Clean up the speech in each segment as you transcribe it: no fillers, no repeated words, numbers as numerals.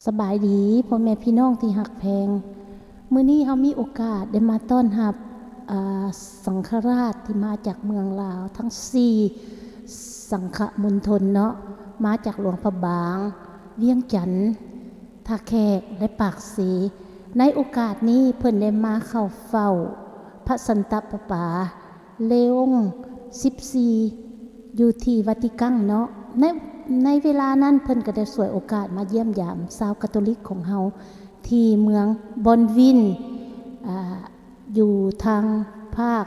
สบายดีพ่อแม่พี่น้องที่หักแพงมื้อนี้เฮามีโอกาสได้มาต้อนรับสังฆราชที่มาจากเมืองลาวทั้ง4สังฆมณฑลเนาะมาจากหลวงพระบางเวียงจันทน์ท่าแขกและปากสีในโอกาสนี้เพิ่นได้มาเข้าเฝ้าพระสันตะปาปาเลอง14อยู่ที่วัติกันเนาะในเวลานั้นเพิ่นก็ได้สวยโอกาสมาเยี่ยมยามชาวคาทอลิกของเฮาที่เมืองบอนวินอยู่ทางภาค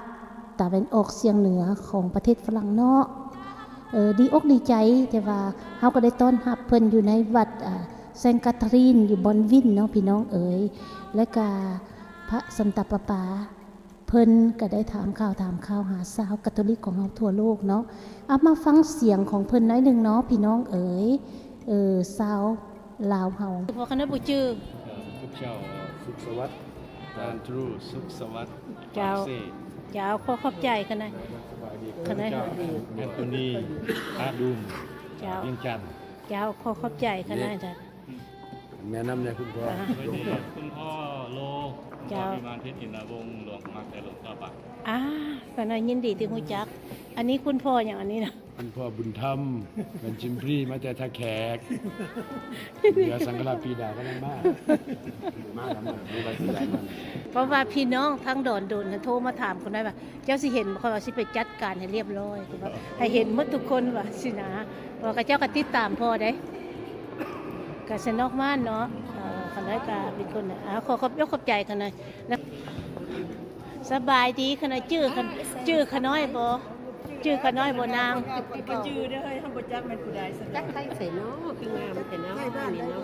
ตะวันออกเฉียงเหนือของประเทศฝรั่งเนาะดีอกดีใจแต่ว่าเฮาก็ได้ต้อนรับเพิ่นอยู่ในวัดเซนต์คาทารีนอยู่บอนวินเนาะพี่น้องเอ๋ยและก็พระสันตะปาปาเพิ่นก็ได้ถามข่าวหาชาวคาทอลิกของเฮาทั่วโลกเนาะเอามาฟังเสียงของเพิ่นน้อยหนึ่งเนาะพี่น้องเอ๋ยชาวลาวเฮาพอคณะบุจือพระเจ้าสุขสวัสดิ์ดานทรูสุขสวัสดิ์เจ้าขอขอบใจคณะคณะแอนโทนีอาดุมเวียงจันทน์เจ้าขอขอบใจคณะจ้ะแนะนำเนี่ยคุณพ่อคุณพ่อโลคุณพ่อพิมานเพชรอินทรวงศ์หลวงมักแต่หลวงพ่อปะคณะยินดีที่รู้จักอันนี้คุณพ่ออย่างอันนี้นะคุณพ่อบุญธรรมเป็นจิมพรีมาแต่ท่าแขกเดี๋ยวสังฆราชปีดาก็ได้มากแล้วมันมีใบที่ไหนมันเพราะว่าพี่น้องทั้งดอนโดนโทรมาถามคนได้ว่าเจ้าสิเห็นเขาว่าสิไปจัดการให้เรียบร้อยคือว่าให้เห็นหมดทุกคนว่าสินะว่าเจ้าก็ติดตามพ่อได้ก็สนอกมากเนาะคณะกาเป็นคนขอขอบใจคณะสบายดีคณะชื่อขน้อยบ่ชื่อขน้อยบ่นางก็ชื่อเด้อเฮ้ยทำบ่จักแม่นผู้ใดซั่นจักใครใส่เนาะคืองามแต่เนาะบ้านนี่เนาะ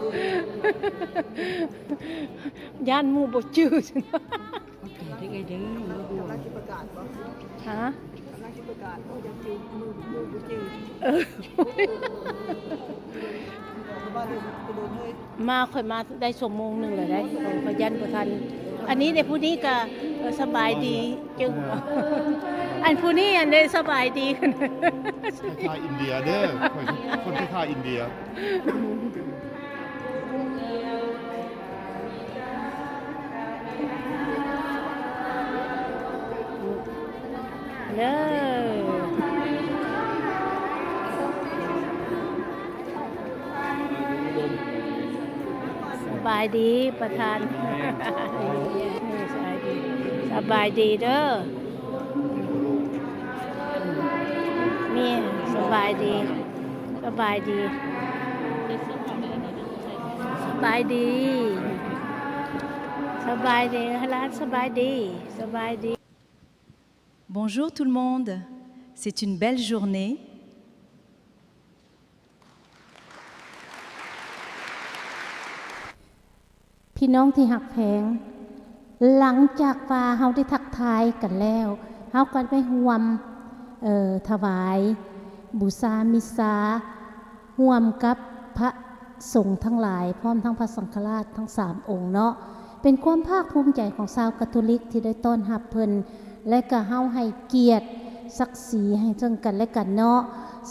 ย่านหมู่บ่ชื่อซั่นได้ไงเด้อกำลังสิประกาศบ่ฮะกำลังสิประกาศโอ้ยังชื่อมือบ่ชื่อมาค่อยมาได้ชั่วโมงนึงแล้วได้ขยันบ่ทันอันนี้เด็กผู้นี้ก็สบายดีจึงอันผู้นี้อันนี้สบายดีขึ้นค่าอินเดียเด้อคนที่ค่าอินเดียเด้อสบายดีประธานสบายดีเด้อมีสบายดีร้านสบายดี Bonjour tout le monde, c'est une belle journée. พี่น้องที่หักแพงหลังจากว่าเฮาได้ทักทายกันแล้วเฮาก็ไปร่วมถวายบูชามิสาร่วมกับพระสงฆ์ทั้งหลายพร้อมทั้งพระสังฆราชทั้ง3องค์เนาะเป็นความภาคภูมิใจของชาวคาทอลิกที่ได้ต้อนรับเพิ่นและก็เฮาให้เกียรติศักดิ์ศรีให้ซึ่งกันและกันเนาะ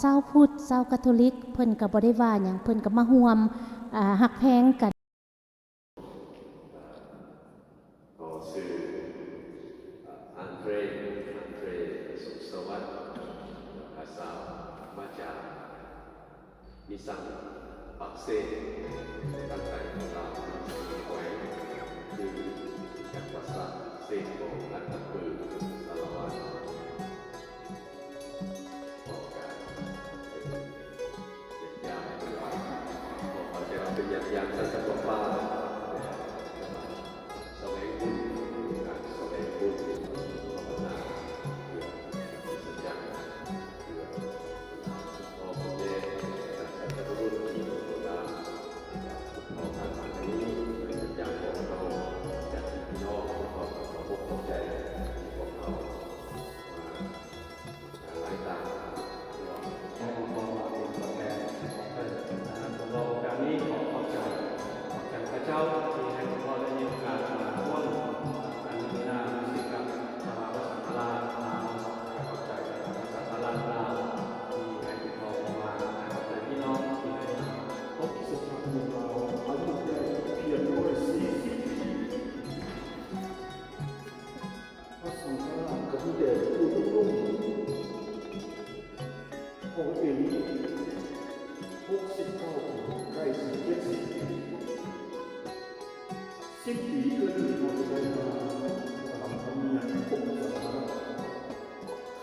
ชาวพุทธชาวคาทอลิกเพิ่นก็บ่ได้ว่าหยังเพิ่นก็มาร่วมหักแพงกันมีสั่งปักเซนตั้งแต่ของเราสีไว้คือจากภาษาเซนของอันตะปือสารวัตรของการเป็นยามเป็นวันของเราจะเป็นยามสันตะปาแสวงบุญการแสวงบุญภาวนาเพื่อสัญญา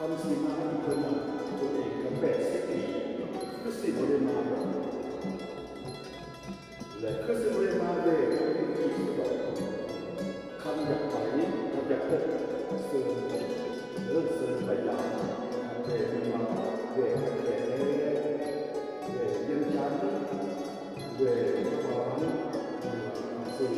คำสีมาอีกคนตัวเองกับ80 ปีคือสิบริมาและคือสิบริมาเลยที่สุดคำอยากไปคำอยากพบเสื่อมเริ่มเสื่อมไปยาวเวมาเวแก่เวยืนยันเวความสุข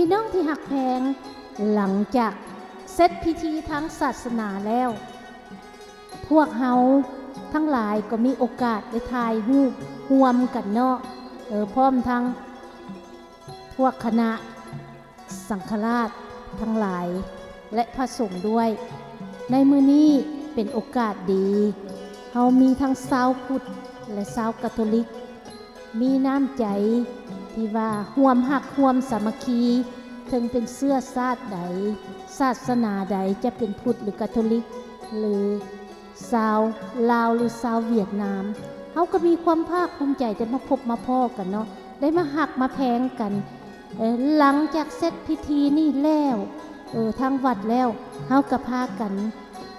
พี่น้องที่หักแพงหลังจากเสร็จพิธีทางศาสนาแล้ว พวกเฮาทั้งหลายก็มีโอกาสได้ถ่ายรูปร่วมกันเนาะพร้อมทั้งพวกคณะสังฆราชทั้งหลายและพระสงฆ์ด้วย ในมื้อนี้เป็นโอกาสดีเฮามีทั้งชาวพุทธและชาวคาทอลิก มีน้ำใจที่ว่าร่วมหักร่วมสามัคคีถึงเป็นเสื้อชาติใดศาสนาใดจะเป็นพุทธหรือคาทอลิก หรือชาวลาวหรือชาวเวียดนามเฮาก็มีความภาคภูมิใจได้มาพบมาพ้อกันเนาะได้มาหักมาแพงกันหลังจากเสร็จพิธีนี่แล้วทางวัดแล้วเฮาก็พากัน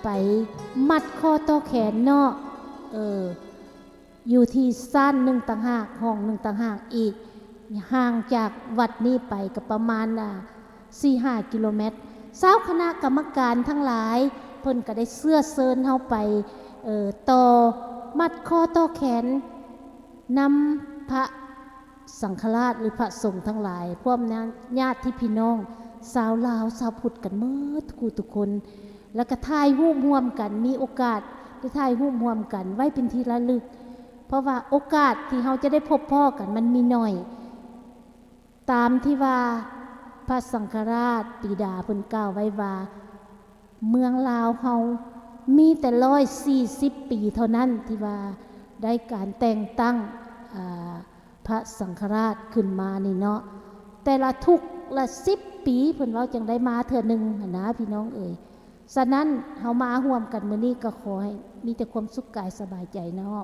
ไปมัดคอต่อแขนเนาะอยู่ที่ซ่านหนึ่งต่างหากห้องหนึ่งต่างหากอีกห่างจากวัดนี้ไปก็ประมาณ4-5 กิโลเมตรเจ้าคณะกรรมการทั้งหลายเพิ่นก็ได้เสื้อเซินเฮาไปต่อมัดคอต่อแขนนำพระสังฆราชหรือพระสงฆ์ทั้งหลายพร้อมญาติที่พี่น้องชาวลาวชาวพุทธกันหมดทุกคน แล้วก็ถ่ายรูปร่วมกันมีโอกาสได้ถ่ายรูปร่วมกันไว้เป็นที่ระลึกเพราะว่าโอกาสที่เราจะได้พบพ่อกันมันมีน้อยตามที่ว่าพระสังฆราชปิฎาเพิ่นกล่าวไว้ว่าเมืองลาวเฮามีแต่140 ปีเท่านั้นที่ว่าได้การแต่งตั้งพระสังฆราชขึ้นมานี่เนาะแต่ละทุกละ10 ปีเพิ่นเว้าจังได้มาเทื่อนึงนะพี่น้องเอ่ยฉะนั้นเฮามาร่วมกันมื้อนี้ก็ขอให้มีแต่ความสุขกายสบายใจเนาะ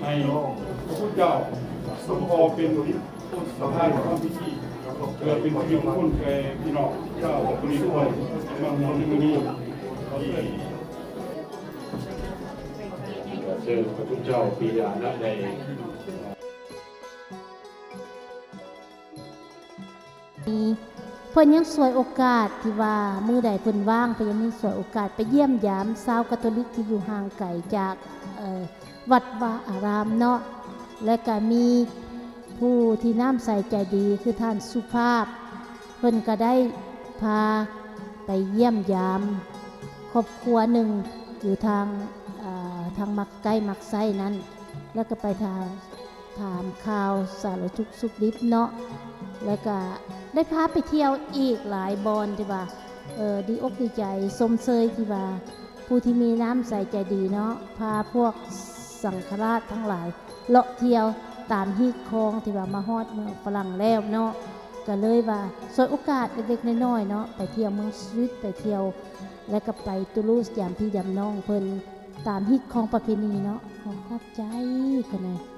ให้พระพุทธเจ้าทรงพอเป็นประธานของพิธีเกิดเป็นที่มงคลแก่พี่น้องเจ้าบริวารบางคนที่นี่เชิญพระพุทธเจ้าปิฎาณใน เพิ่นยังสวยโอกาสที่ว่ามื้อใดเพิ่นว่างเพิ่นยังมีสวยโอกาสไปเยี่ยมยามชาวคาทอลิกที่อยู่ห่างไกลจากวัดวาอารามเนาะและก็มีผู้ที่น้ำใสใจดีคือท่านสุภาพเพิ่นก็ได้พาไปเยี่ยมยามครอบครัวหนึ่งอยู่ทางมักใกล้มักไส้นั้นแล้วก็ไปถามข่าวสารทุกข์สุขดิบเนาะแล้วก็ได้พาไปเที่ยวอีกหลายบอนที่ว่าดีอกดีใจสมเชยที่ว่าผู้ที่มีน้ำใสใจดีเนาะพาพวกสังฆราชทั้งหลายเลาะเที่ยวตามฮีดคลองที่ว่ามาฮอดเมืองฝรั่งแล้วเนาะก็เลยว่าสวยโอกาสเล็กๆน้อยๆเนาะไปเที่ยวเมืองสวิตไปเที่ยวและก็ไปตูลูสยามพี่ยามน้องเพิ่นตามฮีดคลองประเพณีเนาะขอบใจกันนะ